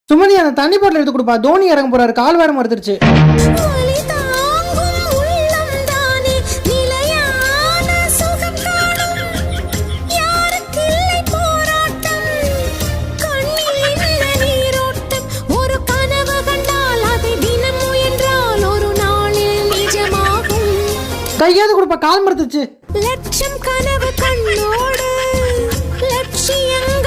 சுமதி அந்த தண்ணி பாட்டில் எடுத்து கொடுப்பா, தோனி இறங்க போறாரு, கால் வேற மறுத்துருச்சு. கையாவது கொடுப்பா, கால் மறுத்துச்சு. லட்சம் கனவு கண்ணோடு லட்சியம்